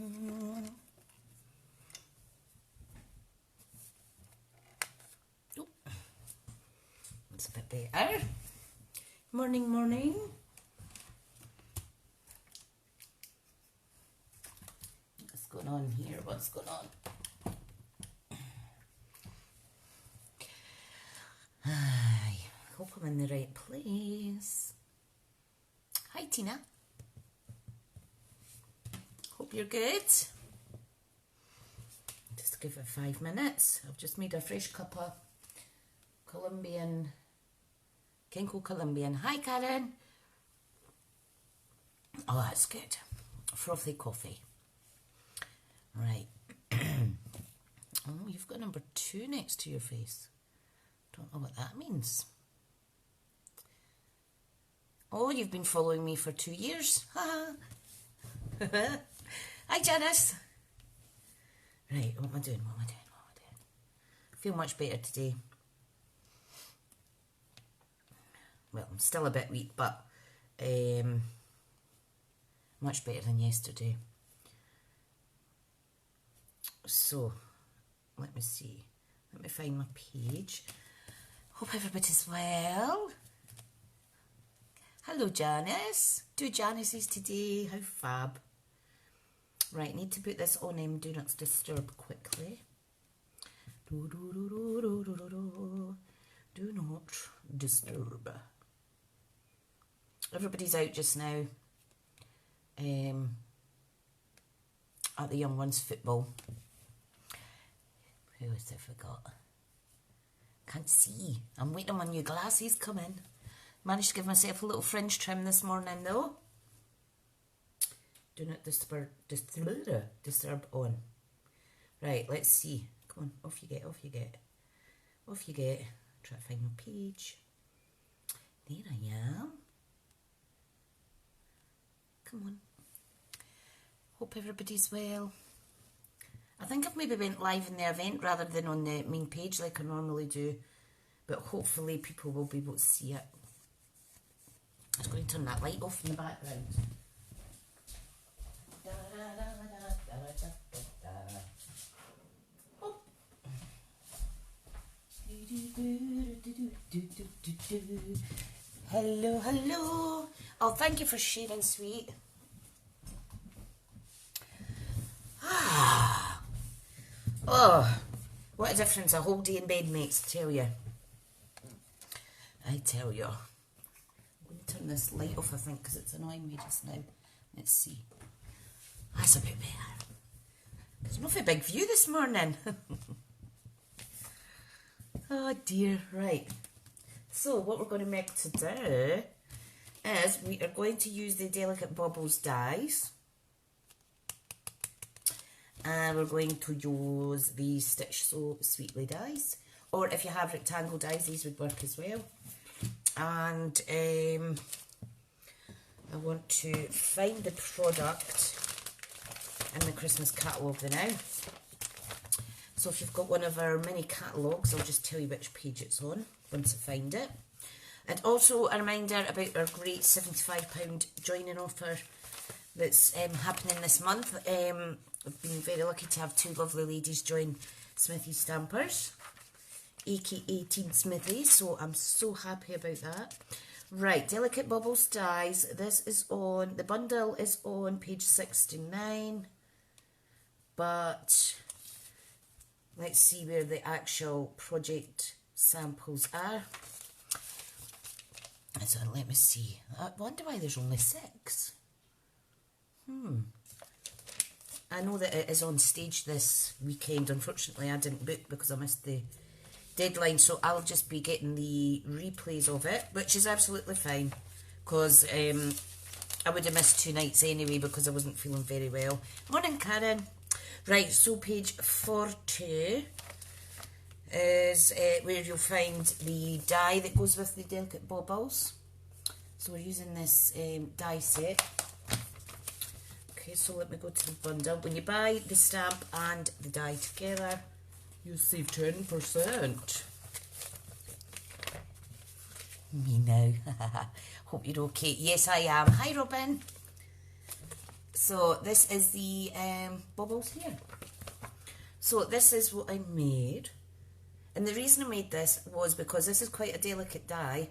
Oh, that's a bit better. Morning, morning. What's going on here? What's going on? I hope I'm in the right place. Hi, Tina. Hope you're good. Just give it 5 minutes. I've just made a fresh cup of Colombian, Kenko Colombian. Hi, Karen. Oh, that's good. Frothy coffee. Right. Oh, you've got number 2 next to your face. Don't know what that means. Oh, you've been following me for 2 years. Hi, Janice. Right, what am I doing? I feel much better today. Well, I'm still a bit weak, but much better than yesterday. So, let me see. Let me find my page. Hope everybody's well. Hello, Janice. 2 Janices today. How fab. Right, need to put this on Do Not Disturb quickly. Do not disturb. Everybody's out just now at the young ones' football. Who else I forgot? Can't see. I'm waiting on my new glasses come in. Managed to give myself a little fringe trim this morning though. Do not disturb on. Right, let's see. Come on, off you get, off you get. Off you get. Try to find my page. There I am. Come on. Hope everybody's well. I think I've maybe went live in the event rather than on the main page like I normally do. But hopefully people will be able to see it. I was going to turn that light off in the background. Oh. Hello, hello. Oh, thank you for sharing, sweet. Oh, what a difference a whole day in bed makes, I tell you. I tell you. I'm going to turn this light off, I think, because it's annoying me just now. Let's see. That's a bit better. There's not a big view this morning. Oh dear, right. So what we're going to make today is we are going to use the Delicate Baubles dies. And we're going to use the Stitch So Sweetly dies. Or if you have rectangle dies, these would work as well. And I want to find the product in the Christmas catalogue now. So if you've got one of our mini catalogues, I'll just tell you which page it's on once I find it. And also a reminder about our great £75 joining offer that's happening this month. I've been very lucky to have 2 lovely ladies join Smithy Stampers, aka Team Smithy, so I'm so happy about that. Right, Delicate Baubles dies. This is on, the bundle is on page 69, but let's see where the actual project samples are. So let me see. I wonder why there's only 6. I know that it is on stage this weekend. Unfortunately, I didn't book because I missed the deadline, so I'll just be getting the replays of it, which is absolutely fine, because I would have missed 2 nights anyway because I wasn't feeling very well. Morning, Karen. Right, so page 42 is where you'll find the die that goes with the Delicate Baubles. So we're using this die set. Okay, so let me go to the bundle. When you buy the stamp and the die together, you save 10%. Me now. Hope you're okay. Yes, I am. Hi, Robin. So this is the Baubles here. So this is what I made. And the reason I made this was because this is quite a delicate die.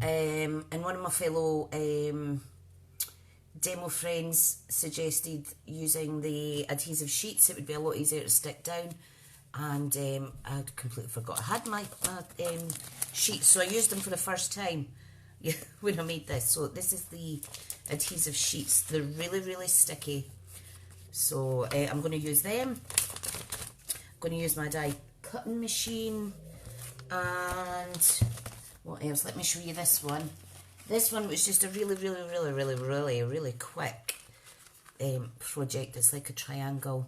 And one of my fellow demo friends suggested using the adhesive sheets. It would be a lot easier to stick down. And I completely forgot I had my sheets, so I used them for the first time when I made this. So this is the adhesive sheets. They're really, really sticky. So I'm going to use them. I'm going to use my die cutting machine. And what else? Let me show you this one. This one was just a really, really, really, really, really, really quick project. It's like a triangle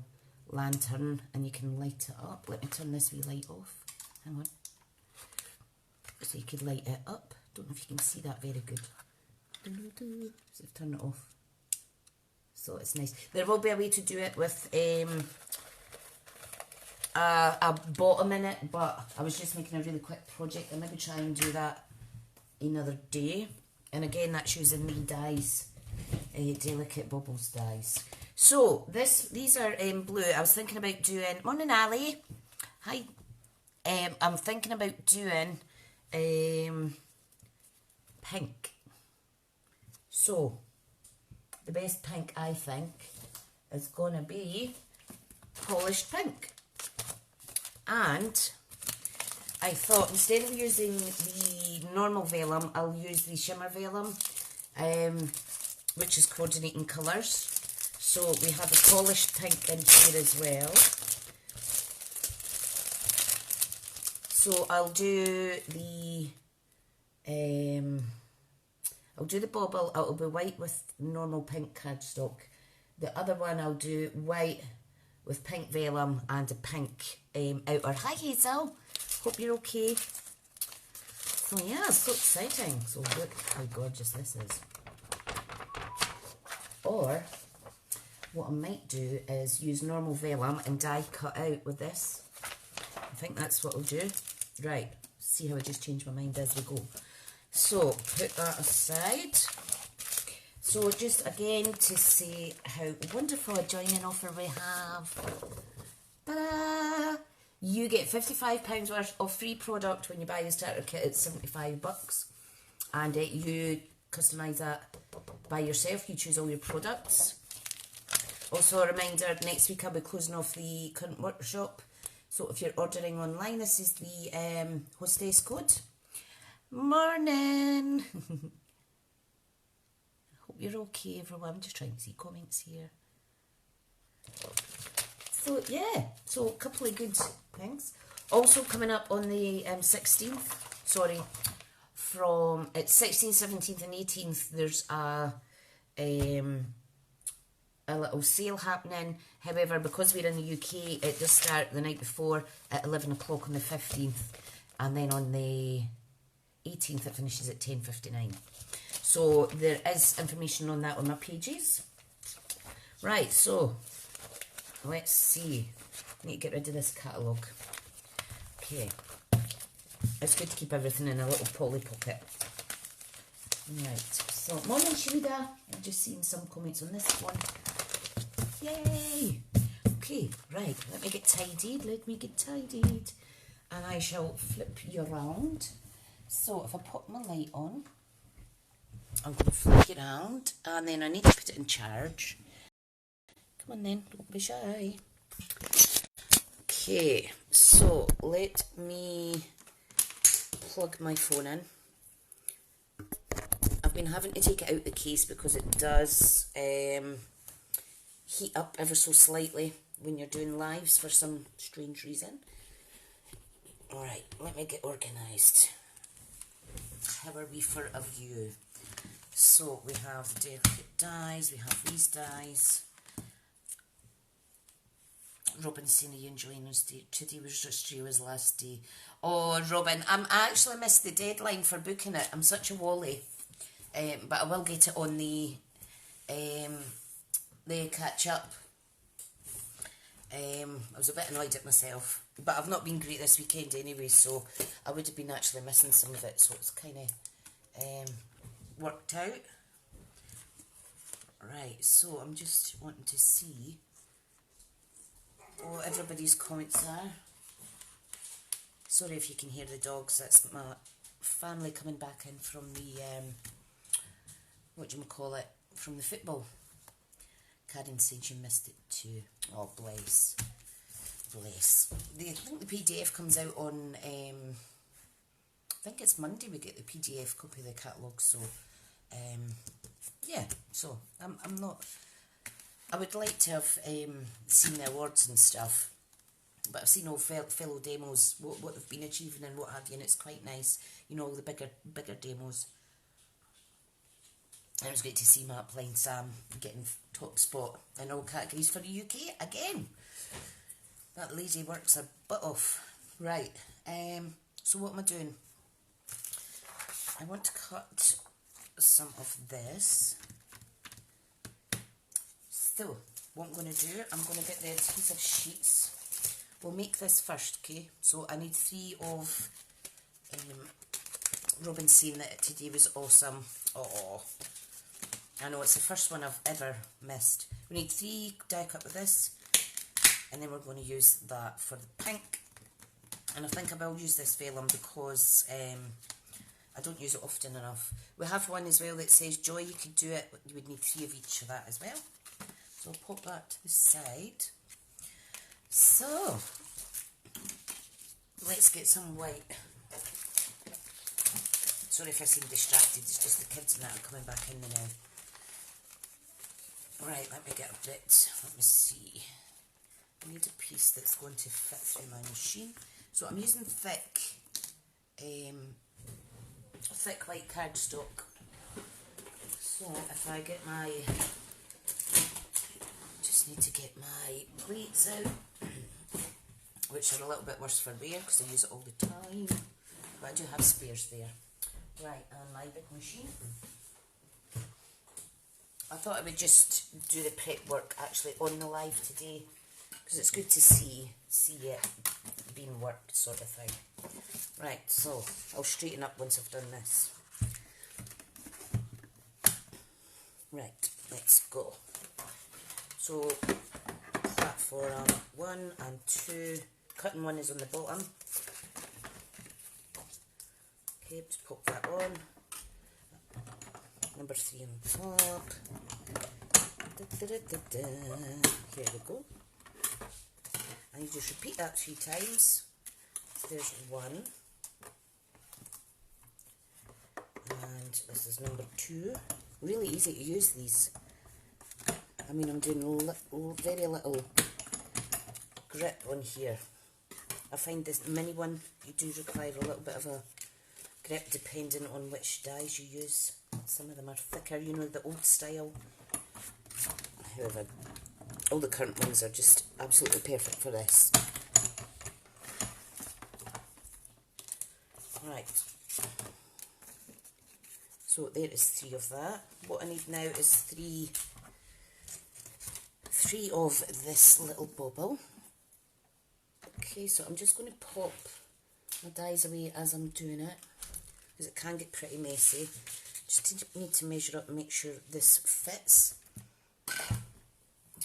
lantern and you can light it up. Let me turn this wee light off. Hang on. So you could light it up. Don't know if you can see that very good. So I've turned it off. So it's nice. There will be a way to do it with a bottom in it, but I was just making a really quick project. I'll maybe try and do that another day. And again, that's using the dies, delicate Baubles dies. So these are blue. I was thinking about doing, morning Ali, hi. I'm thinking about doing pink. So the best pink I think is going to be polished pink. And I thought instead of using the normal vellum, I'll use the shimmer vellum, which is coordinating colours. So we have a polished pink in here as well. So I'll do the bauble. It'll be white with normal pink cardstock. The other one I'll do white with pink vellum and a pink outer. Hi Hazel, hope you're okay. So yeah, so exciting. So look how gorgeous this is. Or what I might do is use normal vellum and die cut out with this. I think that's what I'll do. Right, see how I just change my mind as we go. So put that aside. So just again to say how wonderful a joining offer we have. Ta-da! You get £55 worth of free product when you buy the starter kit at $75. And you customise that by yourself. You choose all your products. Also a reminder, next week I'll be closing off the current workshop. So if you're ordering online, this is the hostess code. Morning! Hope you're okay everyone. I'm just trying to see comments here. So yeah, so a couple of good things. Also coming up on the 16th, sorry, from it's 16th, 17th and 18th, there's a little sale happening. However, because we're in the UK, it does start the night before at 11 o'clock on the 15th, and then on the 18th it finishes at 10:59. So there is information on that on my pages. Right, so let's see. I need to get rid of this catalogue. Okay. It's good to keep everything in a little poly pocket. Right, so morning Sharida. I've just seen some comments on this one. Yay! Okay, right, let me get tidied, and I shall flip you around. So if I put my light on, I'm going to flip you around, and then I need to put it in charge. Come on then, don't be shy. Okay, so let me plug my phone in. I've been having to take it out the case because it does heat up ever so slightly when you're doing lives for some strange reason. Alright, let me get organised. How are we for a view? So we have the delicate dies, we have these dies. Robin saying you enjoying us day. Today was just Tria's last day. Oh Robin, I actually missed the deadline for booking it. I'm such a wally. But I will get it on the catch up. I was a bit annoyed at myself, but I've not been great this weekend anyway, so I would have been actually missing some of it, so it's kind of worked out. Right, so I'm just wanting to see what everybody's comments are. Sorry if you can hear the dogs, that's my family coming back in from the, what do you call it, from the football. Karen said you missed it too. Oh, bless. Bless. I think the PDF comes out on, I think it's Monday we get the PDF copy of the catalogue, so, yeah, so I'm not, I would like to have seen the awards and stuff, but I've seen all fellow demos, what they've been achieving and what have you, and it's quite nice, you know, all the bigger demos. And it was great to see Matt playing Sam getting top spot in all categories for the UK again. That lady works her butt off. Right, so what am I doing? I want to cut some of this. So, what I'm going to do, I'm going to get the adhesive sheets. We'll make this first, okay? So I need 3 of Robin saying that today was awesome. Oh, I know it's the first one I've ever missed. We need 3 die cut with this, and then we're going to use that for the pink. And I think I will use this vellum because I don't use it often enough. We have one as well that says Joy, you could do it, but you would need 3 of each of that as well. So I'll pop that to the side. So, let's get some white. Sorry if I seem distracted, it's just the kids and that are coming back in now. Right, let me get a bit, let me see. I need a piece that's going to fit through my machine. So I'm using thick white cardstock. So if I get my, just need to get my plates out, which are a little bit worse for wear because I use it all the time, but I do have spares there. Right, and my big machine. I thought I would just do the prep work actually on the live today because it's good to see it being worked, sort of thing. Right, so I'll straighten up once I've done this. Right, let's go. So platform 1 and 2, cutting 1 is on the bottom. Okay, just pop that on. Number 3 on top. Here we go. And you just repeat that 3 times. There's 1. And this is number 2. Really easy to use these. I mean, I'm doing very little grip on here. I find this mini one, you do require a little bit of a grip depending on which dies you use. Some of them are thicker, you know, the old style. However, all the current ones are just absolutely perfect for this. Right. So there is 3 of that. What I need now is 3 of this little bauble. Okay, so I'm just going to pop my dies away as I'm doing it, because it can get pretty messy. Just need to measure up and make sure this fits.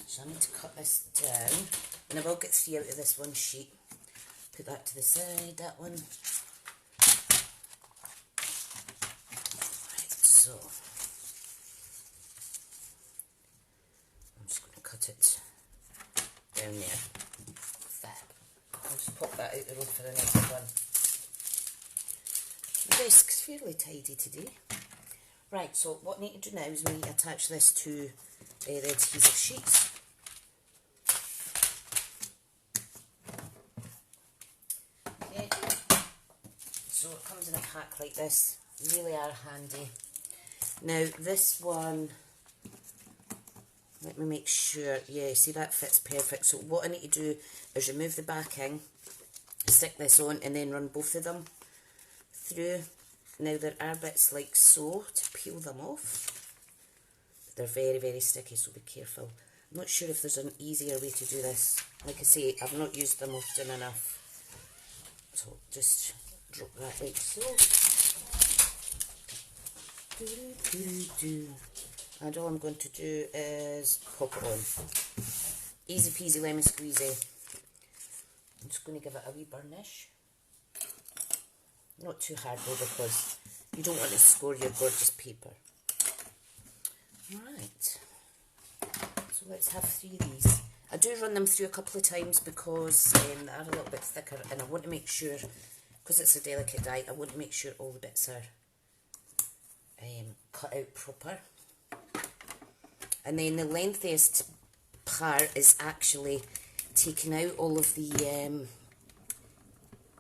So I need to cut this down, and I will get 3 out of this one sheet. Put that to the side, that one. Right, so I'm just going to cut it down there. Fab. I'll just pop that out the road for the next one. The desk's fairly tidy today. Right, so what I need to do now is we attach this to the adhesive sheets. Okay, so it comes in a pack like this. Really are handy. Now this one, let me make sure, yeah, see that fits perfect. So what I need to do is remove the backing, stick this on and then run both of them through. Now there are bits like so to peel them off, but they're very, very sticky, so be careful. I'm not sure if there's an easier way to do this. Like I say, I've not used them often enough, so just drop that like so. And all I'm going to do is pop it on. Easy peasy lemon squeezy. I'm just going to give it a wee burnish. Not too hard though, because you don't want to score your gorgeous paper. Right. So let's have 3 of these. I do run them through a couple of times because they are a little bit thicker, and I want to make sure, because it's a delicate die, I want to make sure all the bits are cut out proper. And then the lengthiest part is actually taking out all of the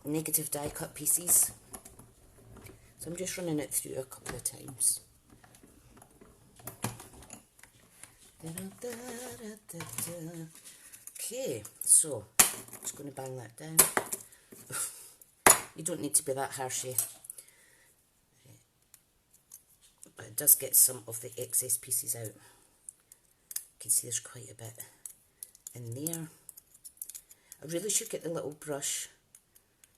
negative die cut pieces. So I'm just running it through a couple of times. Okay, so I'm just going to bang that down. You don't need to be that harshy, but it does get some of the excess pieces out. You can see there's quite a bit in there. I really should get the little brush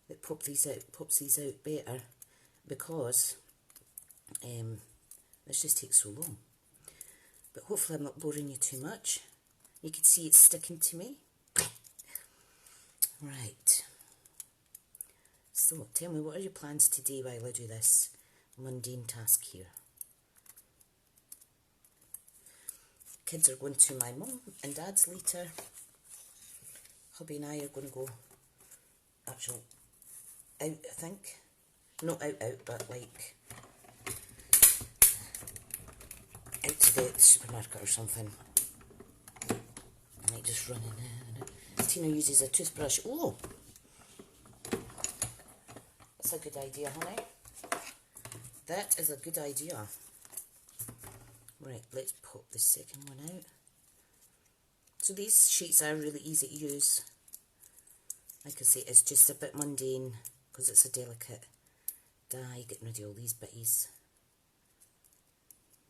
that pops these out better, because this just takes so long. But hopefully I'm not boring you too much. You can see it's sticking to me. Right. So, tell me, what are your plans today while I do this mundane task here? Kids are going to my mum and dad's later. Hubby and I are going to go out, I think. Not out, but like out to the supermarket or something. I might just run in. Tina uses a toothbrush. Oh! That's a good idea, honey. That is a good idea. Right, let's pop the second one out. So these sheets are really easy to use. Like I say, it's just a bit mundane because it's a delicate die, getting rid of all these bitties.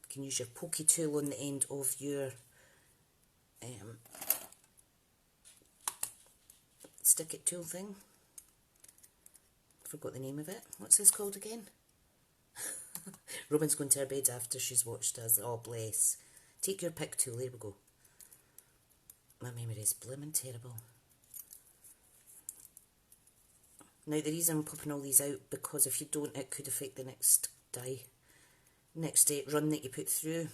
You can use your pokey tool on the end of your stick it tool thing. Forgot the name of it. What's this called again? Robin's going to her bed after she's watched us. Oh, bless. Take your pick tool. There we go. My memory is blooming terrible. Now, the reason I'm popping all these out, because if you don't, it could affect the next die. Next run that you put through.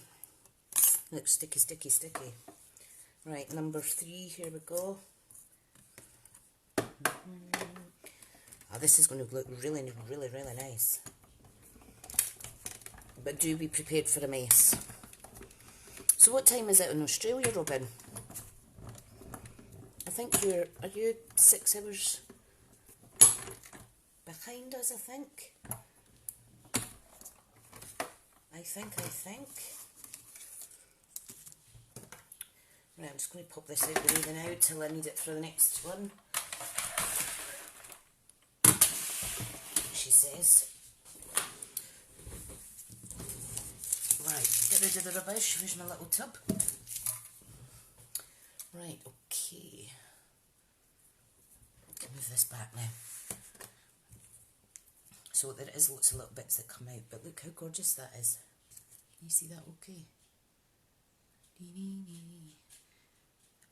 Look, sticky, sticky, sticky. Right, number 3, here we go. Oh, this is going to look really, really, really nice. But do be prepared for a mess. So what time is it in Australia, Robin? I think are you 6 hours behind us, I think? I think. Right, I'm just going to pop this out the way now till I need it for the next one. She says. Right, get rid of the rubbish. Here's my little tub. Right, okay. Move this back now. So there is lots of little bits that come out, but look how gorgeous that is. Can you see that okay?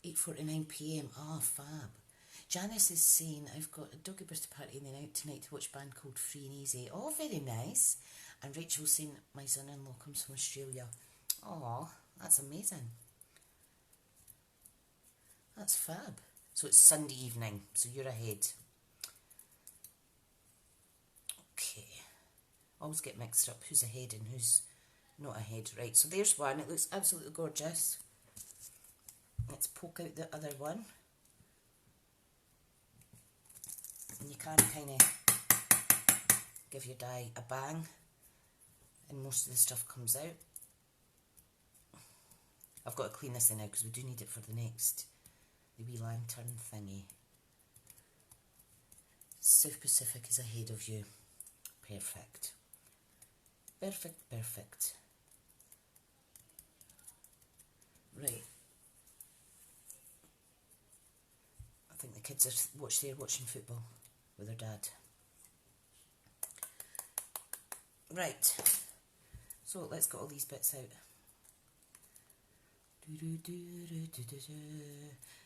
8:49 PM. Ah, fab. Janice is saying, I've got a doggy birthday party and then out tonight to watch a band called Free and Easy. Oh, very nice. And Rachel's saying, my son-in-law comes from Australia. Oh, that's amazing. That's fab. So it's Sunday evening, so you're ahead. Okay. Always get mixed up who's ahead and who's not ahead. Right, so there's one. It looks absolutely gorgeous. Let's poke out the other one. And you can kind of give your die a bang and most of the stuff comes out. I've got to clean this in now because we do need it for the next, the wee lantern thingy. South Pacific is ahead of you. Perfect. Perfect, perfect. Right. I think the kids are watching football with their dad. Right. So let's get all these bits out.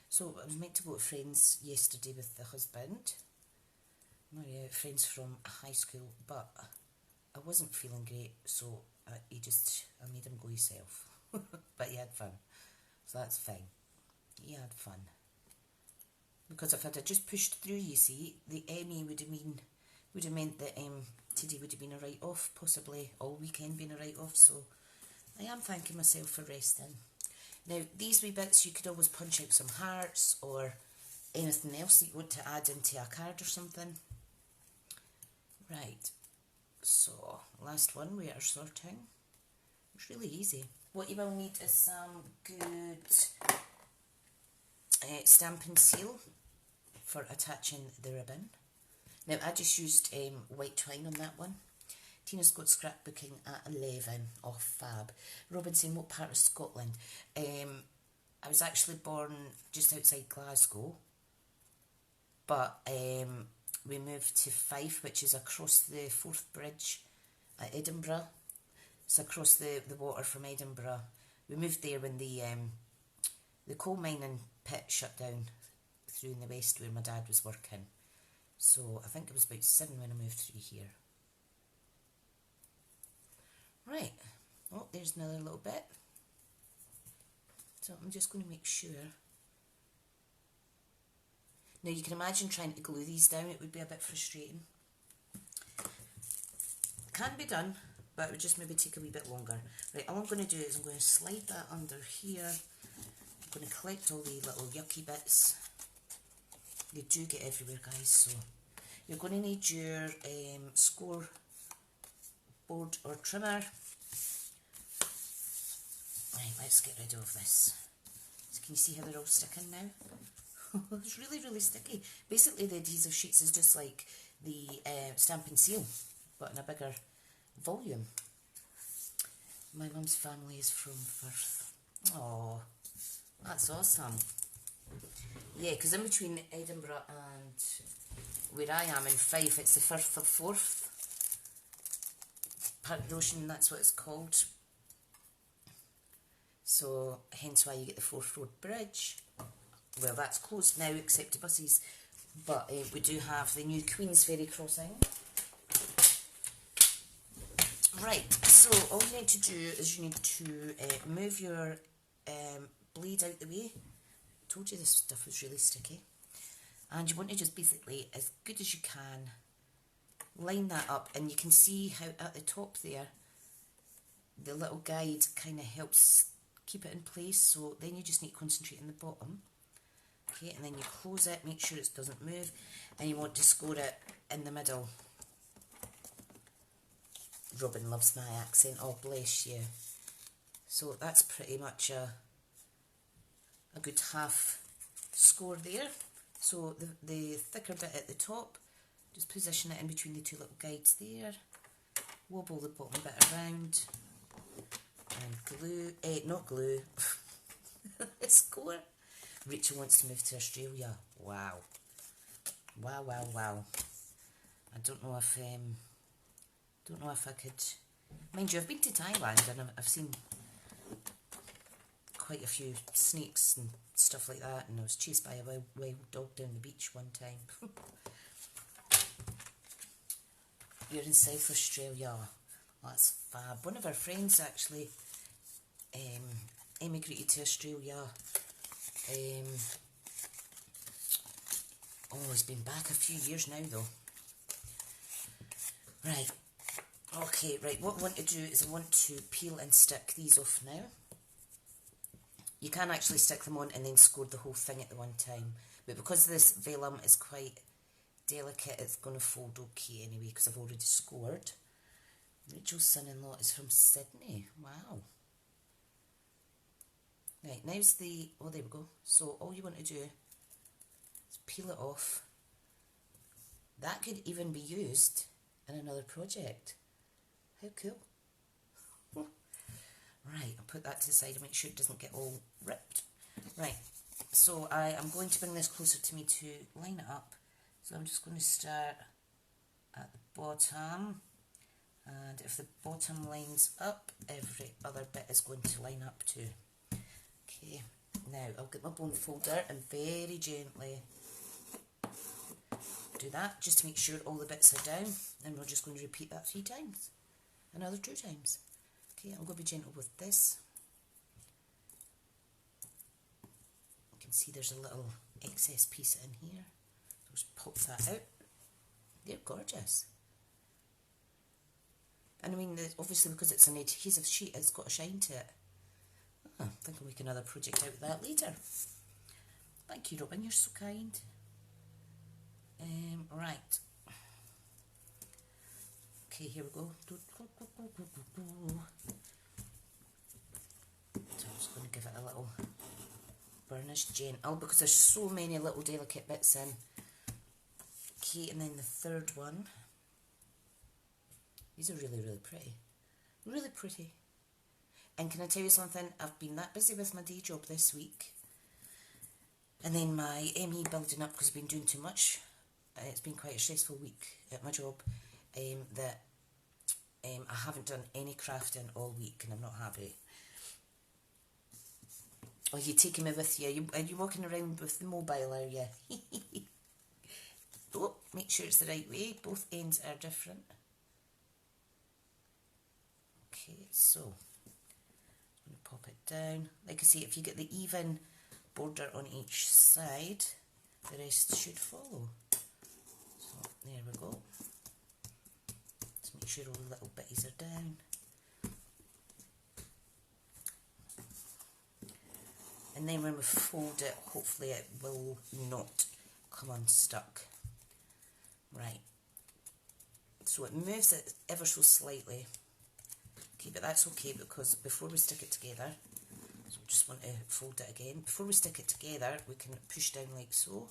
So I was meant to go to friends yesterday with the husband. My friends from high school, but I wasn't feeling great, so I made him go himself. But he had fun, so that's fine. He had fun. Because if I'd have just pushed through, you see, the Emmy would have meant that today would have been a write-off, possibly all weekend being a write-off, so I am thanking myself for resting. Now, these wee bits, you could always punch out some hearts or anything else that you want to add into a card or something. Right, so last one we are sorting. It's really easy. What you will need is some good Stampin' seal for attaching the ribbon. Now, I just used white twine on that one. Tina's got scrapbooking at 11. Oh, fab. Robin saying, what part of Scotland? I was actually born just outside Glasgow, but we moved to Fife, which is across the Forth Bridge at Edinburgh. It's across the water from Edinburgh. We moved there when the coal mining pit shut down through in the west where my dad was working. So I think it was about 7 when I moved through here. Right, oh, there's another little bit. So I'm just going to make sure. Now you can imagine trying to glue these down, it would be a bit frustrating. Can be done, but it would just maybe take a wee bit longer. Right, all I'm going to do is I'm going to slide that under here. I'm going to collect all the little yucky bits. They do get everywhere, guys, so you're going to need your score board or trimmer. Right, let's get rid of this. So can you see how they're all sticking now? It's really, really sticky. Basically, the adhesive sheets is just like the Stampin' seal, but in a bigger volume. My mum's family is from Firth. Oh, that's awesome. Yeah, because in between Edinburgh and where I am in Fife, it's the Firth of Forth. Part of the ocean, that's what it's called. So, hence why you get the Forth Road Bridge. Well, that's closed now, except to buses. But we do have the new Queensferry crossing. Right, so all you need to do is you need to move your blade out the way. I told you this stuff was really sticky. And you want to just basically, as good as you can, line that up. And you can see how at the top there, the little guide kind of helps keep it in place. So then you just need to concentrate on the bottom. Okay, and then you close it, make sure it doesn't move. And you want to score it in the middle. Robin loves my accent, oh bless you. So that's pretty much a good half score there. So the thicker bit at the top, just position it in between the two little guides there. Wobble the bottom bit around. And glue, not glue, score. Rachel wants to move to Australia. Wow. Wow, wow, wow. I don't know if I could. Mind you, I've been to Thailand and I've seen quite a few snakes and stuff like that, and I was chased by a wild dog down the beach one time. You're in South Australia. That's fab. One of our friends actually emigrated to Australia. He's been back a few years now though. Right. Okay, right, what I want to do is I want to peel and stick these off now. You can actually stick them on and then score the whole thing at the one time. But because this vellum is quite delicate, it's going to fold okay anyway because I've already scored. Rachel's son-in-law is from Sydney. Wow. Right, now's the... Oh, there we go. So all you want to do is peel it off. That could even be used in another project. How cool. Right, I'll put that to the side and make sure it doesn't get all ripped. Right, so I am going to bring this closer to me to line it up. So I'm just going to start at the bottom. And if the bottom lines up, every other bit is going to line up too. Okay, now I'll get my bone folder and very gently do that, just to make sure all the bits are down, and we're just going to repeat that 3 times, another 2 times. Okay, I'm going to be gentle with this. You can see there's a little excess piece in here, so just pop that out. They're gorgeous. And I mean, obviously because it's an adhesive sheet, it's got a shine to it. I think I'll make another project out of that later. Thank you, Robin, you're so kind. Right. Okay, here we go. So I'm just going to give it a little burnish, gentle, because there's so many little delicate bits in. Okay, and then the third one. These are really, really pretty. Really pretty. And can I tell you something? I've been that busy with my day job this week. And then my ME building up because I've been doing too much. It's been quite a stressful week at my job. That I haven't done any crafting all week and I'm not happy. Are you taking me with you? Are you walking around with the mobile, are you? Oh, make sure it's the right way. Both ends are different. Okay, so I'm going to pop it down. Like I say, if you get the even border on each side, the rest should follow. So there we go. Just make sure all the little bitties are down. And then when we fold it, hopefully it will not come unstuck. Right. So it moves it ever so slightly. Okay, but that's okay because before we stick it together, so we just want to fold it again. Before we stick it together, we can push down like so,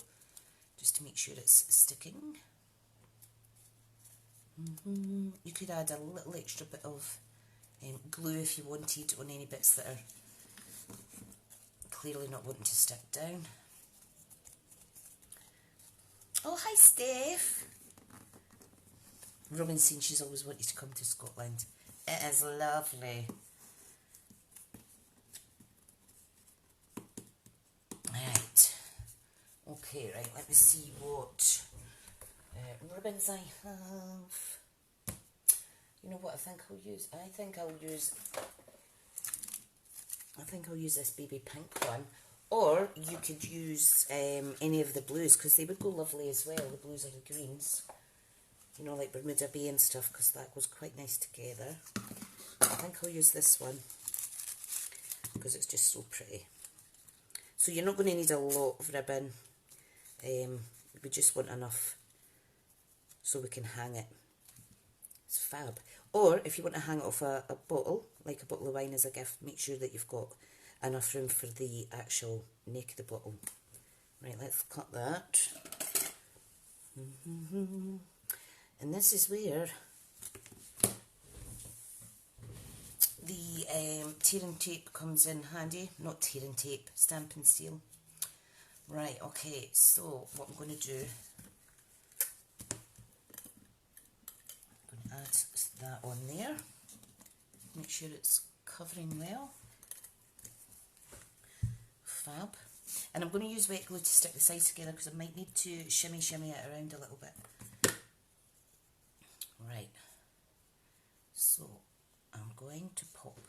just to make sure it's sticking. You could add a little extra bit of glue if you wanted on any bits that are clearly not wanting to stick down. Oh, hi Steph. Robin's saying she's always wanted to come to Scotland. It is lovely. Right. Okay, right, let me see what ribbons I have. You know what I think I'll use? I think I'll use this baby pink one. Or you could use any of the blues, because they would go lovely as well, the blues or the greens. You know, like Bermuda Bay and stuff, because that goes quite nice together. I think I'll use this one, because it's just so pretty. So you're not going to need a lot of ribbon. We just want enough so we can hang it. It's fab. Or if you want to hang it off a bottle, like a bottle of wine as a gift, make sure that you've got enough room for the actual neck of the bottle. Right, let's cut that. And this is where the tearing tape comes in handy. Not tearing tape, Stampin' Seal. Right, okay, so what I'm going to do, I'm going to add that on there. Make sure it's covering well. Fab. And I'm going to use wet glue to stick the sides together because I might need to shimmy it around a little bit. Right, so I'm going to pop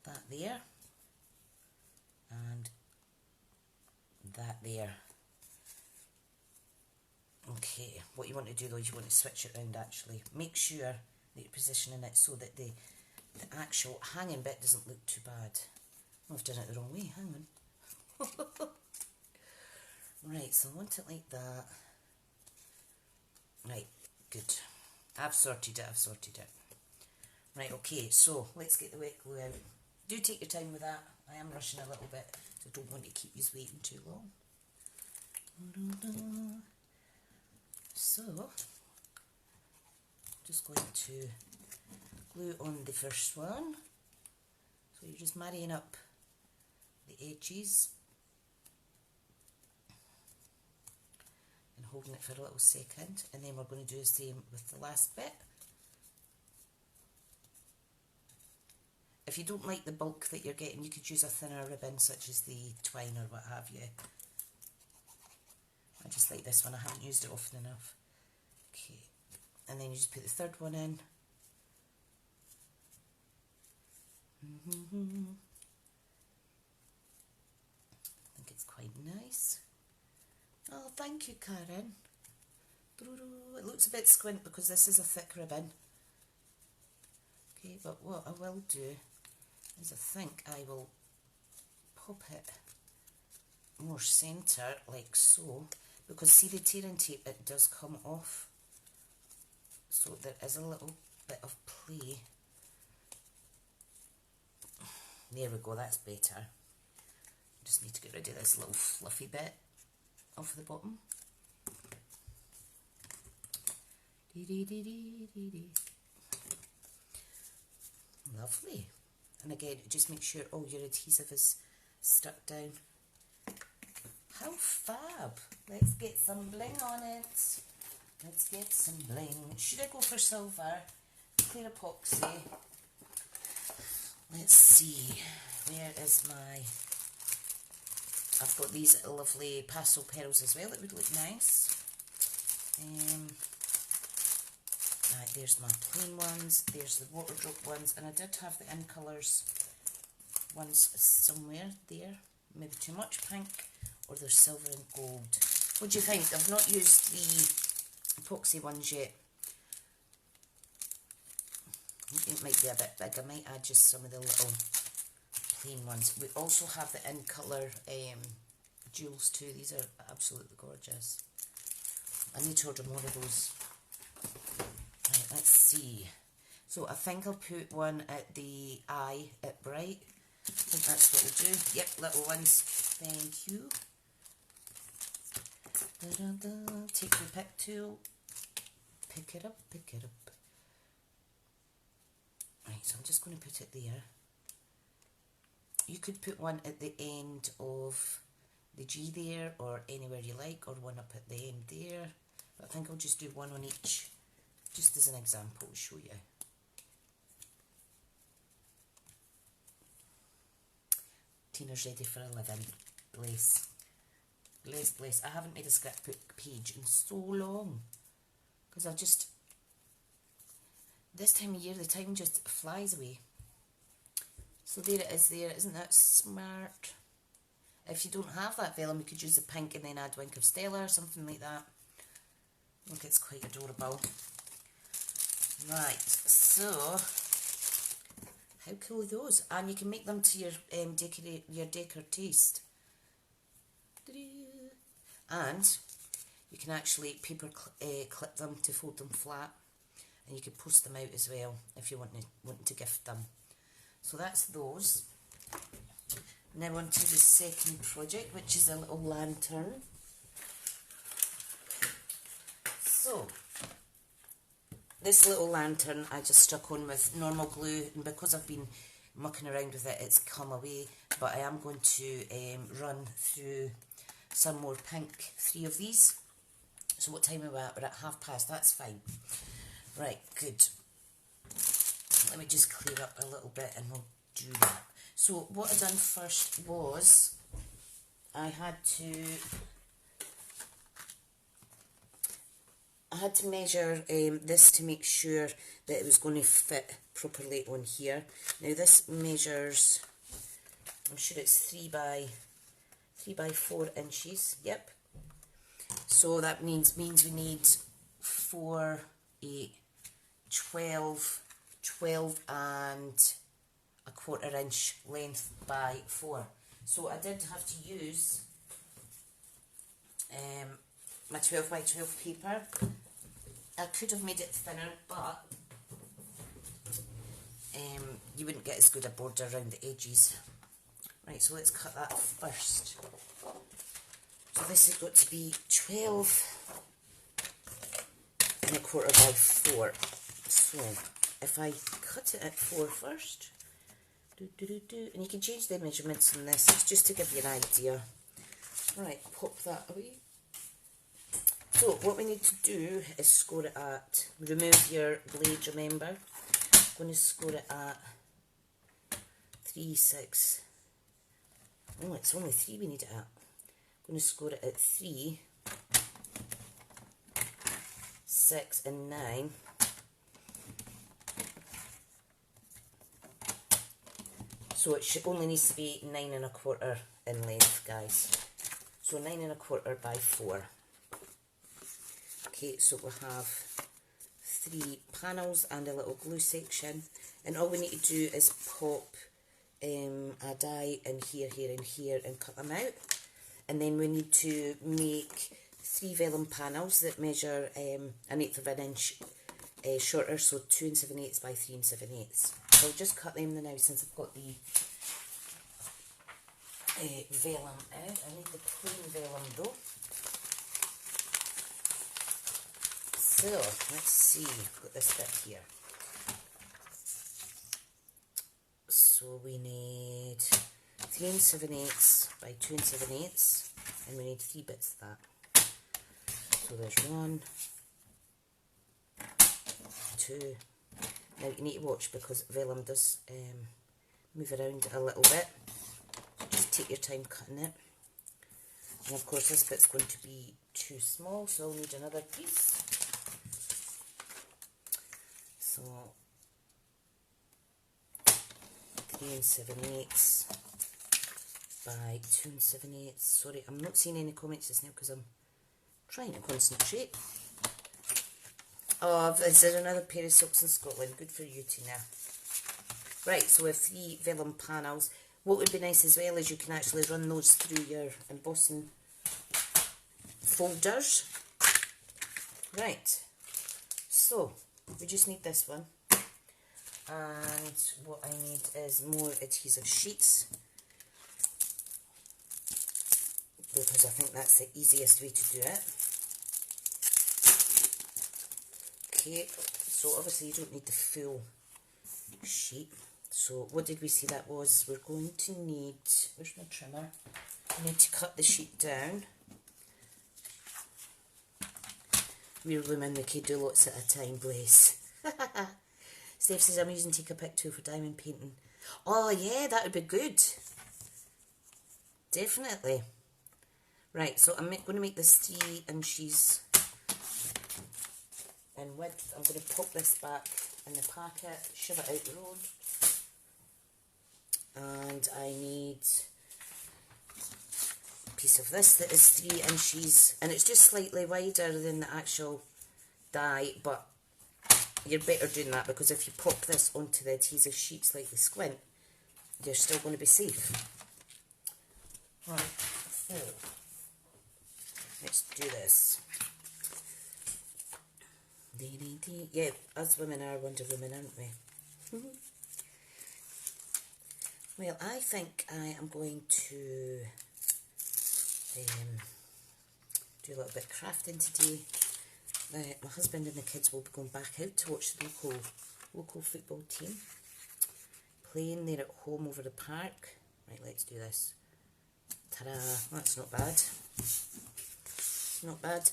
that there and that there. Okay, what you want to do though is you want to switch it around actually. Make sure that you're positioning it so that the actual hanging bit doesn't look too bad. Oh, I've done it the wrong way, hang on. Right, so I want it like that. Right, good. I've sorted it. Right, okay, so let's get the wet glue out. Do take your time with that. I am rushing a little bit, so I don't want to keep you waiting too long. So, just going to glue on the first one. So you're just marrying up the edges and holding it for a little second, and then we're going to do the same with the last bit. if you don't like the bulk that you're getting, you could use a thinner ribbon such as the twine or what have you. I just like this one, I haven't used it often enough. Okay, and then you just put the third one in. I think it's quite nice. Oh, thank you, Karen. It looks a bit squint because this is a thick ribbon. Okay, but what I will do is I think I will pop it more centre like so, because see the tearing tape, it does come off, so there is a little bit of play. There we go, that's better. Just need to get rid of this little fluffy bit off the bottom. Lovely. And again, just make sure all your adhesive is stuck down. How fab. Let's get some bling on it. Let's get some bling. Should I go for silver? Clear epoxy. Let's see. Where is my... I've got these lovely pastel pearls as well. It would look nice. Right, there's my plain ones. There's the water drop ones. And I did have the in colours ones somewhere there. Maybe too much pink. Or there's silver and gold. What do you think? I've not used the epoxy ones yet. It might be a bit big. I might add just some of the little plain ones. We also have the in colour jewels too. These are absolutely gorgeous. I need to order more of those. Right, let's see. So I think I'll put one at the eye at Bright. I think that's what we'll do. Yep, little ones. Thank you. Take your pick tool. Pick it up, pick it up. Right, so I'm just going to put it there. You could put one at the end of the G there, or anywhere you like, or one up at the end there. But I think I'll just do one on each, just as an example to show you. Tina's ready for a living. Bless. Bless, bless. I haven't made a scrapbook page in so long, because I just... This time of year, the time just flies away. So there it is there. Isn't that smart? If you don't have that vellum, you could use the pink and then add Wink of Stella or something like that. Look, it's quite adorable. Right, so how cool are those? And you can make them to your decor taste. And you can actually paper clip them to fold them flat. And you can post them out as well if you want to gift them. So that's those. Now on to the second project, which is a little lantern. So this little lantern I just stuck on with normal glue, and because I've been mucking around with it, it's come away. But I am going to run through some more pink, 3 of these. So what time are we at? We're at past. That's fine. Right, good. Let me just clear up a little bit and we'll do that. So what I done first was I had to measure this to make sure that it was going to fit properly on here. Now this measures, I'm sure it's 3 by 4 inches. Yep. So that means we need 4, 8, 12 and a 1/4 inch length by 4. So I did have to use my 12 by 12 paper. I could have made it thinner, but you wouldn't get as good a border around the edges. Right, so let's cut that first. So this has got to be 12 and a 1/4 by 4. So if I cut it at 4 first, and you can change the measurements in this, it's just to give you an idea. Right, pop that away. So what we need to do is score it at, remove your blade, remember. I'm going to score it at 3, 6. Oh, it's only 3 we need it at. I'm going to score it at 3, 6 and 9. So it only needs to be 9 1/4 in length, guys. So 9 1/4 by 4. Okay, so we'll have 3 panels and a little glue section. And all we need to do is pop a die in here, here and here and cut them out. And then we need to make 3 vellum panels that measure 1/8 of an inch shorter, so 2 7/8 by 3 7/8. So I'll just cut them now since I've got the vellum out. I need the plain vellum though. So let's see, I've got this bit here. So we need 3 7/8 by 2 7/8, and we need 3 bits of that. So there's 1, 2. Now you need to watch because vellum does move around a little bit. So just take your time cutting it. And of course this bit's going to be too small, so I'll need another piece. So 3 7/8 by 2 7/8. Sorry, I'm not seeing any comments just now because I'm trying to concentrate. Oh, is there another pair of socks in Scotland? Good for you, Tina. Right, so we have 3 vellum panels. What would be nice as well is you can actually run those through your embossing folders. Right, so we just need this one. And what I need is more adhesive sheets, because I think that's the easiest way to do it. Okay, so obviously you don't need the full sheet. So what did we say that was? We're going to need, where's my trimmer? We need to cut the sheet down. We're women, we can do lots at a time, bless. Steph says I'm using Take a Pic tool for diamond painting. Oh yeah, that would be good. Definitely. Right, so I'm going to make this 3 inches in width. I'm going to pop this back in the packet, shove it out the road. And I need a piece of this that is 3 inches. And it's just slightly wider than the actual die, but you're better doing that because if you pop this onto the adhesive sheets like the squint, you're still going to be safe. Right, so let's do this. Yeah, us women are Wonder Woman, aren't we? Well, I think I am going to do a little bit of crafting today. My husband and the kids will be going back out to watch the local football team playing. They're at home over the park. Right, let's do this. Ta-da! That's not bad. Not bad.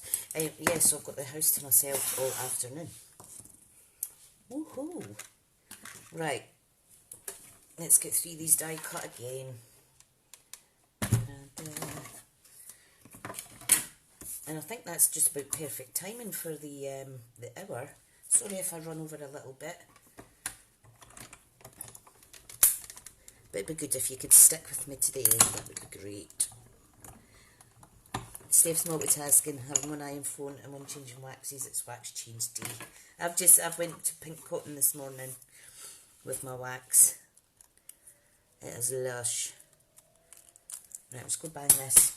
Yes, I've got the house to myself all afternoon. Woohoo! Right, let's get 3 of these die cut again. And I think that's just about perfect timing for the hour. Sorry if I run over a little bit. But it'd be good if you could stick with me today. That would be great. Steph's multitasking, having one eye on phone and one changing waxes. It's wax change day. I've went to Pink Cotton this morning with my wax. It is lush. Right, let's go bang this.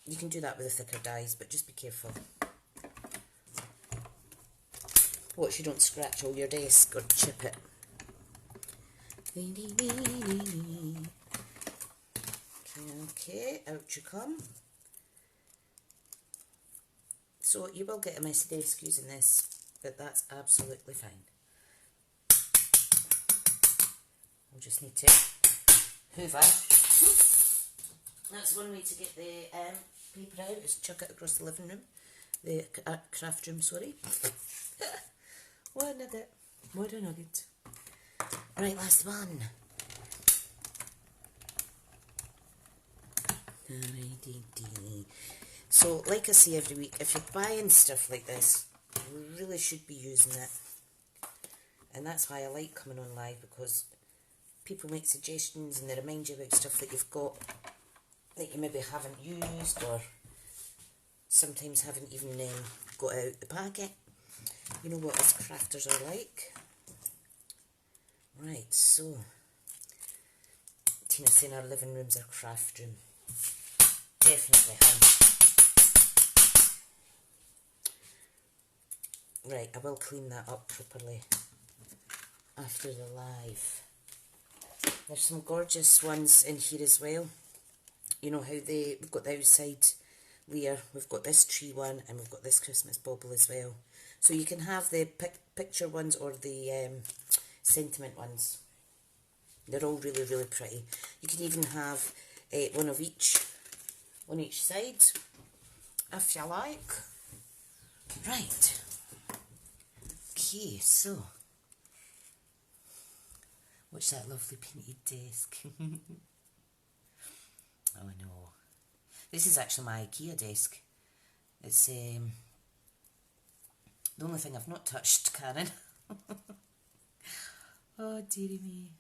You can do that with the thicker dies, but just be careful. Watch you don't scratch all your desk or chip it. Okay, out you come. So you will get a messy desk using this, but that's absolutely fine. We'll just need to hoover. That's one way to get the paper out, is chuck it across the living room the craft room, sorry. What a nugget. What a nugget. Right, last one. So, like I say every week, if you're buying stuff like this, you really should be using it. And that's why I like coming on live, because people make suggestions and they remind you about stuff that you've got that you maybe haven't used, or sometimes haven't even got out the packet. You know what us crafters are like. Right, so Tina's saying our living room's our craft room. Definitely, Right, I will clean that up properly after the live. There's some gorgeous ones in here as well. You know how we've got the outside layer, we've got this tree one, and we've got this Christmas bauble as well. So you can have the picture ones or the sentiment ones. They're all really, really pretty. You can even have one of each on each side, if you like. Right. Okay, so watch that lovely painted desk. Oh no. This is actually my IKEA desk. It's the only thing I've not touched, Karen. Oh dearie me.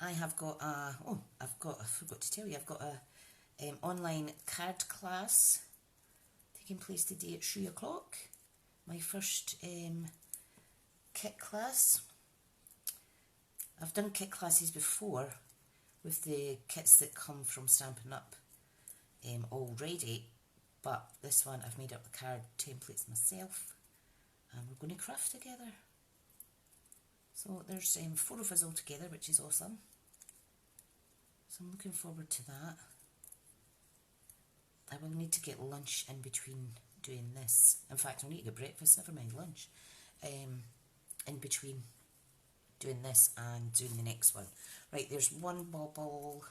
I have got I forgot to tell you, I've got a online card class taking place today at 3 o'clock. My first kit class. I've done kit classes before with the kits that come from Stampin' Up already, but this one I've made up the card templates myself and we're going to craft together. So there's 4 of us all together, which is awesome. So I'm looking forward to that. I will need to get lunch in between doing this. In fact, I'll need to get breakfast, never mind lunch, in between doing this and doing the next one. Right, there's one bauble.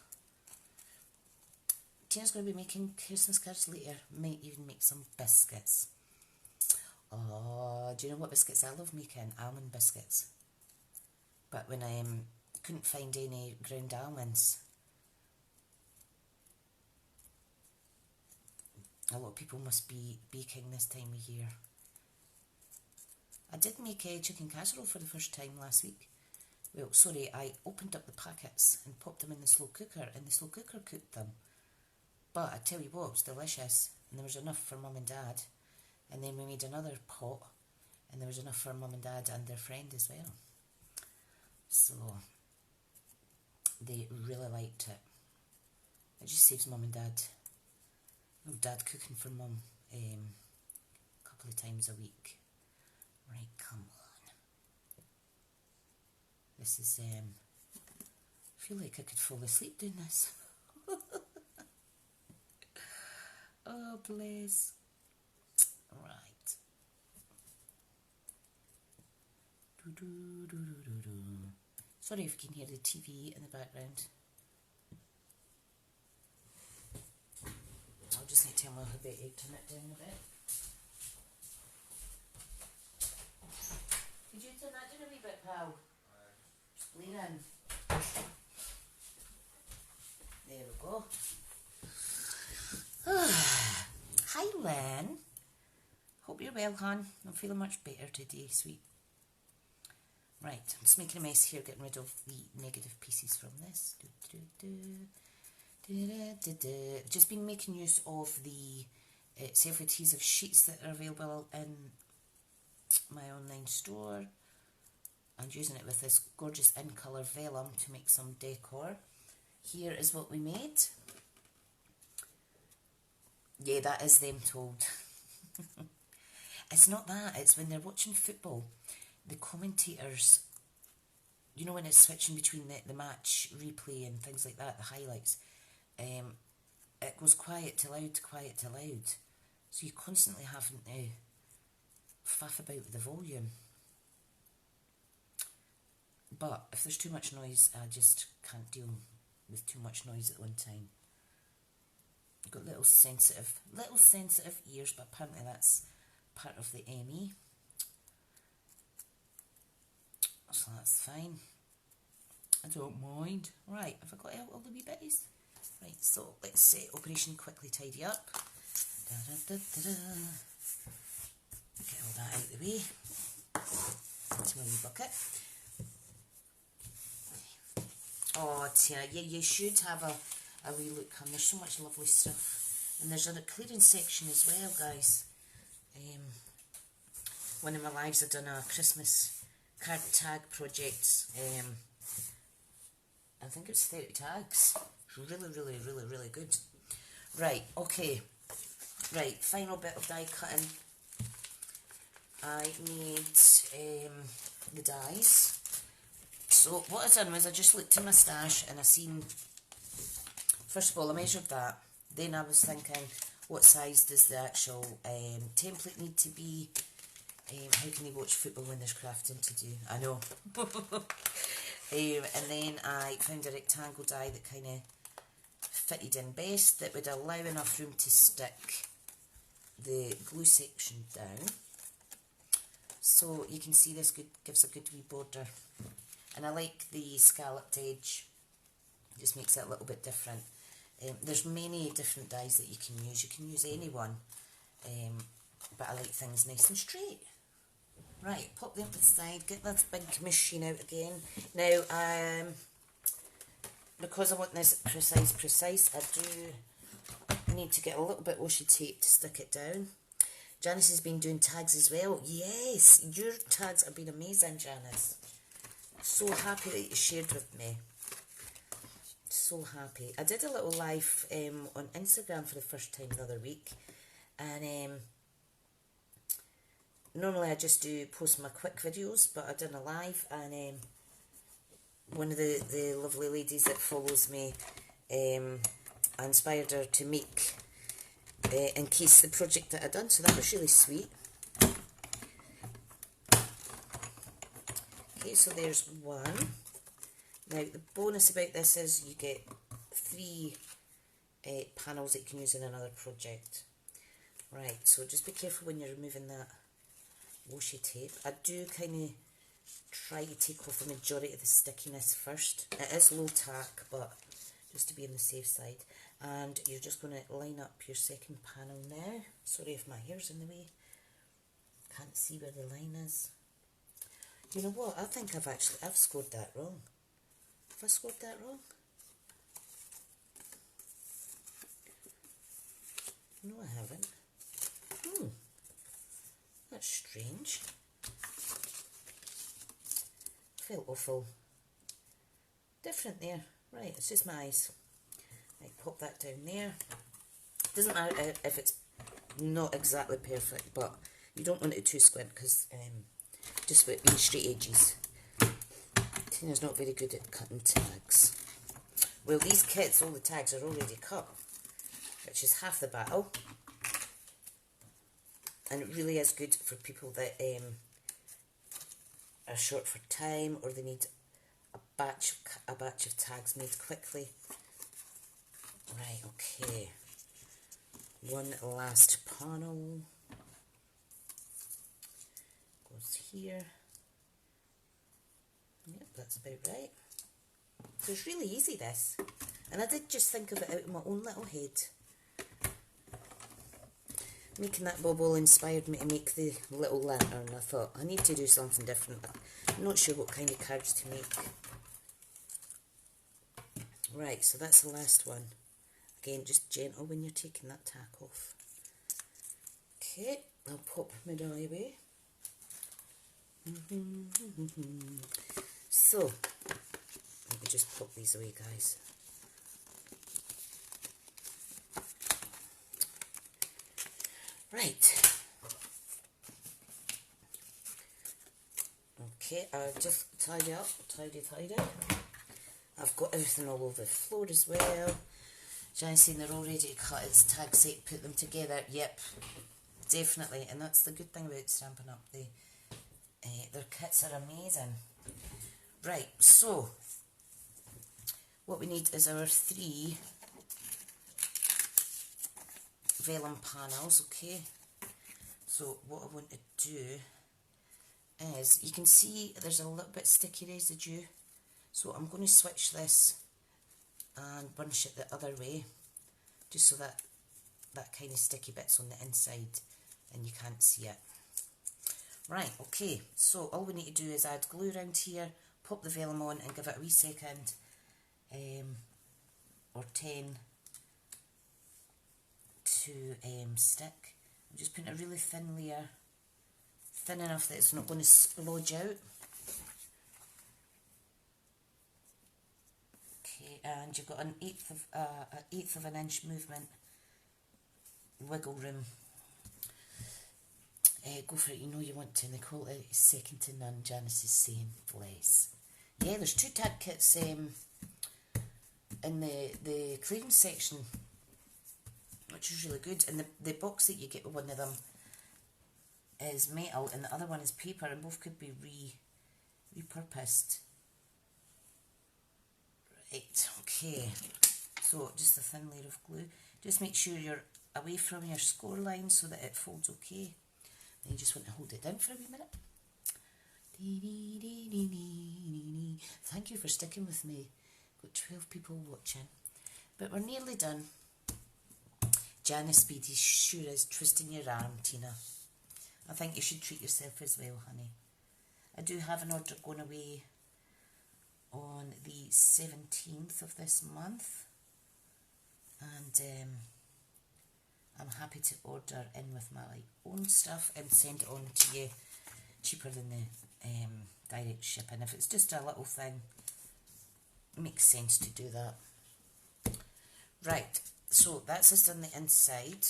Tina's going to be making Christmas cards later. Might even make some biscuits. Oh, do you know what biscuits I love making? Almond biscuits. But when I couldn't find any ground almonds, a lot of people must be baking this time of year. I did make a chicken casserole for the first time last week. Well, sorry, I opened up the packets and popped them in the slow cooker, and the slow cooker cooked them. But I tell you what, it was delicious, and there was enough for Mum and Dad. And then we made another pot, and there was enough for Mum and Dad and their friend as well. So they really liked it. It just saves Mum and Dad, well, Dad cooking for Mum a couple of times a week. Right, come on. This is, I feel like I could fall asleep doing this. Oh, bless. Right. Sorry if you can hear the TV in the background. I'll just need to tell my hubby to turn it down a bit. Could you turn that down a wee bit, pal? Lean in. There we go. Hi, Len. Hope you're well, hon. I'm feeling much better today, sweet. Right, I'm just making a mess here, getting rid of the negative pieces from this. Just been making use of the self-adhesive sheets that are available in my online store, and using it with this gorgeous in colour vellum to make some decor. Here is what we made. Yeah, that is them told. It's not that, it's when they're watching football, the commentators, you know, when it's switching between the match replay and things like that, the highlights, it goes quiet to loud, quiet to loud. So you're constantly having to faff about with the volume. But if there's too much noise, I just can't deal with too much noise at one time. got little sensitive ears, but apparently that's part of the ME. So that's fine. I don't mind. Right, have I got out all the wee bitties? Right, so let's say Operation Quickly Tidy Up. Da, da, da, da, da. Get all that out of the way. To my wee bucket. Oh, Tina, yeah, you should have a wee look, and there's so much lovely stuff. And there's a clearance section as well, guys. One of my lives I've done a Christmas card tag project. I think it's 30 tags. Really, really, really, really good. Right, okay. Right, final bit of die cutting. I made the dies. So what I done was I just looked in my stash and I seen, first of all I measured that. Then I was thinking, what size does the actual template need to be? How can they watch football when there's crafting to do? I know. And then I found a rectangle die that kind of fitted in best, that would allow enough room to stick the glue section down. So you can see this gives a good wee border. And I like the scalloped edge, just makes it a little bit different. There's many different dies that you can use. You can use any one, but I like things nice and straight. Right, pop them to the side, get that big machine out again. Now, because I want this precise, I need to get a little bit washi tape to stick it down. Janice has been doing tags as well. Yes, your tags have been amazing, Janice. So happy that you shared with me. So happy. I did a little live on Instagram for the first time the other week, and normally I just do post my quick videos, but I did a live, and one of the lovely ladies that follows me, I inspired her to make encase the project that I done, so that was really sweet. Okay, so there's one. Now the bonus about this is you get 3 panels that you can use in another project. Right, so just be careful when you're removing that washi tape. I do kind of try to take off the majority of the stickiness first. It is low tack, but just to be on the safe side. And you're just going to line up your second panel now. Sorry if my hair's in the way. Can't see where the line is. You know what? I think I've scored that wrong. Have I scored that wrong? No, I haven't. That's strange. Felt awful different there. Right, it's just my eyes. Right, pop that down there. Doesn't matter if it's not exactly perfect, but you don't want it too squint because just with being straight edges. Tina's not very good at cutting tags. Well, these kits, all the tags are already cut, which is half the battle. And it really is good for people that are short for time, or they need a batch of tags made quickly. Right, okay. One last panel goes here. Yep, that's about right. So it's really easy, this. And I did just think of it out of my own little head. Making that bauble inspired me to make the little lantern. I thought, I need to do something different. I'm not sure what kind of cards to make. Right, so that's the last one. Again, just gentle when you're taking that tack off. Okay, I'll pop my die away. So, let me just pop these away, guys. Right. Okay, I'll just tidy up, tidy. I've got everything all over the floor as well. Janice saying they're all ready to cut its tag set, put them together. Yep, definitely. And that's the good thing about Stampin' Up. Their kits are amazing. Right, so what we need is our 3 vellum panels, okay? So what I want to do is, you can see there's a little bit sticky residue, so I'm going to switch this and bunch it the other way, just so that that kind of sticky bit's on the inside and you can't see it. Right, okay, so all we need to do is add glue around here, pop the vellum on and give it a wee second, or 10 to stick. I'm just putting a really thin layer, thin enough that it's not going to splodge out. Okay, and you've got an eighth of an inch movement, wiggle room. Go for it, you know you want to, and the quality is second to none, Janice is saying, bless. Yeah, there's 2 tag kits in the clearance section, which is really good, and the box that you get with one of them is metal and the other one is paper, and both could be repurposed. Right, okay, so just a thin layer of glue. Just make sure you're away from your score line so that it folds okay. Then you just want to hold it down for a wee minute. Thank you for sticking with me. Got 12 people watching, but we're nearly done. Janice Speedy sure is twisting your arm, Tina. I think you should treat yourself as well, honey. I do have an order going away on the 17th of this month, and I'm happy to order in with my own stuff and send it on to you cheaper than the direct shipping. If it's just a little thing, it makes sense to do that. Right, so that's just on the inside.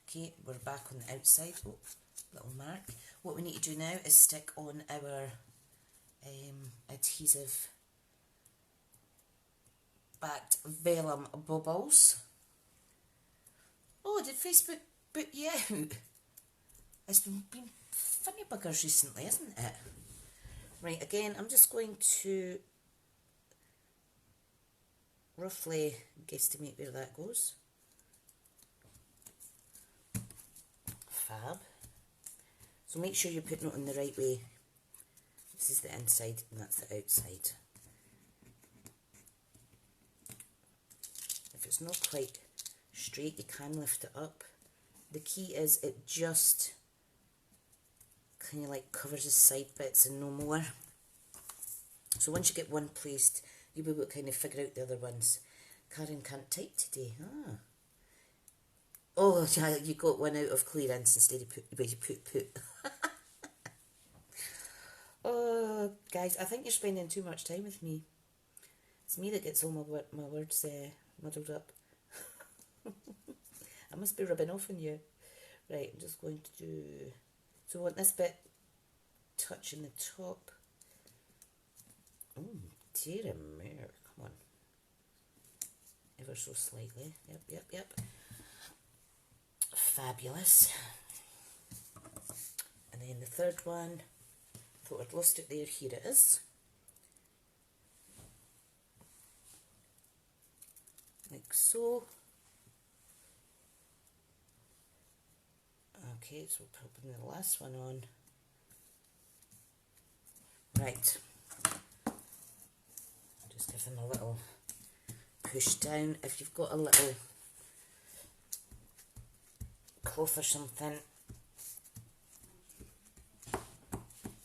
Okay, we're back on the outside. Oh, little mark. What we need to do now is stick on our adhesive backed vellum baubles. Oh, did Facebook boot you out? It's been funny buggers recently, isn't it? Right, again, I'm just going to roughly guesstimate where that goes. Fab. So make sure you're putting it in the right way. This is the inside and that's the outside. If it's not quite straight, you can lift it up. The key is it just kind of like covers the side bits and no more. So once you get one placed, you'll be able to kind of figure out the other ones. Karen can't type today. Ah. Oh, yeah, you got one out of clearance instead of put. Oh, guys, I think you're spending too much time with me. It's me that gets all my words muddled up. I must be rubbing off on you. Right, I'm just going to do... So I want this bit touching the top. Oh, dear me. Come on. Ever so slightly. Yep. Fabulous. And then the third one, thought I'd lost it there, here it is. Like so. Okay, so we're popping the last one on. Right. Just give them a little push down. If you've got a little cloth or something.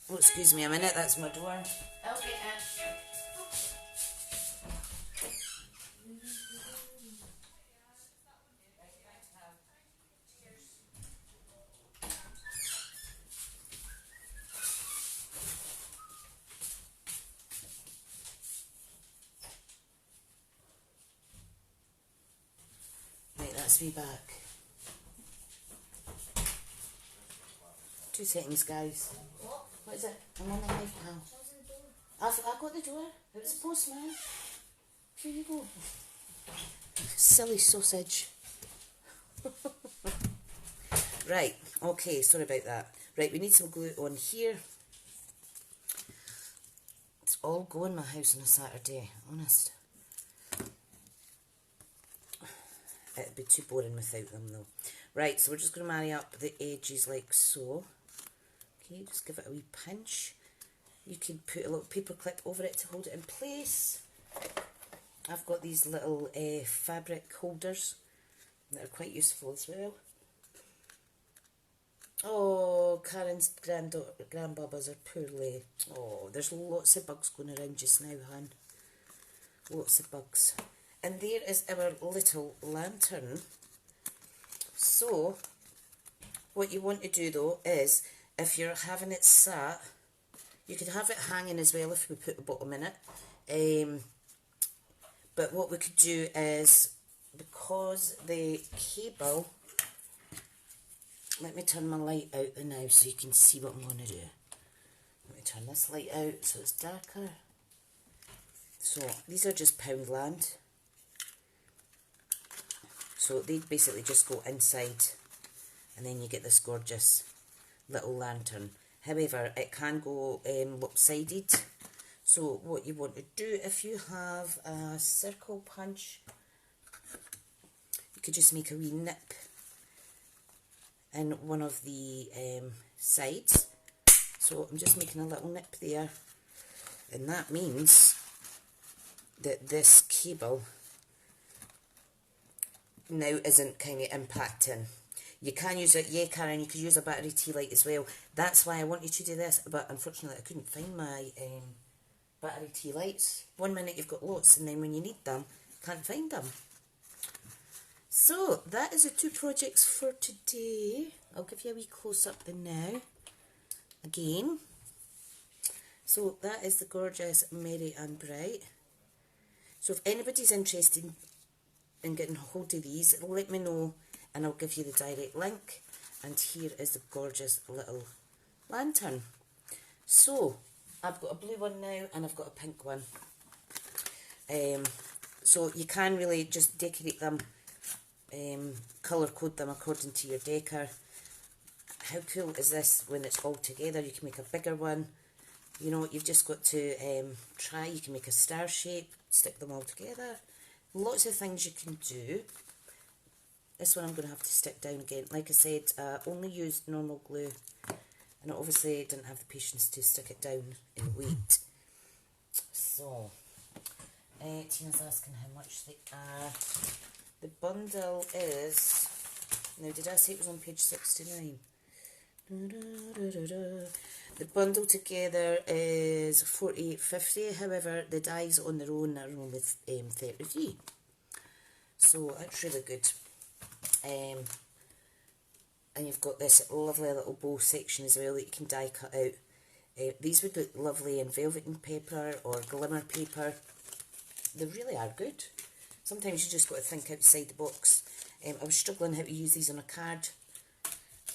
Oh, excuse me a minute, that's my door. Okay, right, that's me back. 2 seconds, guys. What is it? I'm on the knife now. I've got the door. It was the postman. Here you go. Silly sausage. Right, okay, sorry about that. Right, we need some glue on here. It's all go in my house on a Saturday, honest. It'd be too boring without them though. Right, so we're just going to marry up the edges like so. Okay, just give it a wee pinch. You can put a little paper clip over it to hold it in place. I've got these little fabric holders that are quite useful as well. Oh, Karen's grandbabbas are poorly. Oh, there's lots of bugs going around just now, hon. Lots of bugs. And there is our little lantern. So, what you want to do though is, if you're having it sat, you could have it hanging as well if we put a bottom in it. But what we could do is, because the cable, let me turn my light out now so you can see what I'm going to do. Let me turn this light out so it's darker. So these are just Poundland. So they basically just go inside and then you get this gorgeous little lantern. However, it can go lopsided. So what you want to do, if you have a circle punch, you could just make a wee nip in one of the sides. So I'm just making a little nip there, and that means that this cable now isn't kind of impacting. You can use it, yeah Karen, you could use a battery tea light as well. That's why I wanted to do this, but unfortunately I couldn't find my battery tea lights. One minute you've got lots and then when you need them, can't find them. So that is the two projects for today. I'll give you a wee close up then now. Again. So that is the gorgeous Merry and Bright. So if anybody's interested in getting hold of these, let me know and I'll give you the direct link. And here is the gorgeous little lantern. So I've got a blue one now and I've got a pink one. So you can really just decorate them, colour code them according to your decor. How cool is this when it's all together? You can make a bigger one. You know, you've just got to try. You can make a star shape, stick them all together. Lots of things you can do. This one I'm going to have to stick down again. Like I said, only used normal glue. And I obviously didn't have the patience to stick it down in weight. So, Tina's asking how much they are. The bundle is, now did I say it was on page 69? The bundle together is $48.50. However, the dies on their own are only $33. So that's really good. And you've got this lovely little bow section as well that you can die cut out. These would look lovely in velveting paper or glimmer paper. They really are good. Sometimes you just got to think outside the box. I was struggling how to use these on a card.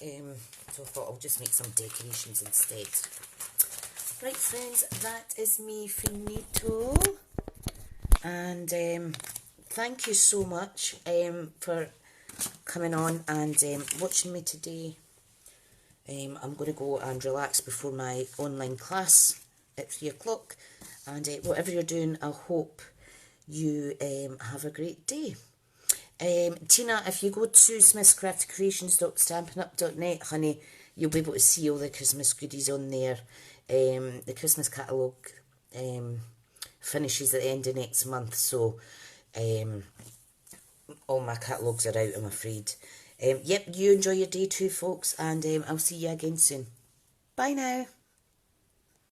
So I thought I'll just make some decorations instead. Right friends, that is me finito. And thank you so much for coming on and watching me today. I'm going to go and relax before my online class at 3 o'clock. And whatever you're doing, I hope you have a great day. Tina, if you go to smithscraftycreations.stampinup.net, honey, you'll be able to see all the Christmas goodies on there. The Christmas catalogue finishes at the end of next month, so all my catalogues are out, I'm afraid. Yep, you enjoy your day too, folks, and I'll see you again soon. Bye now.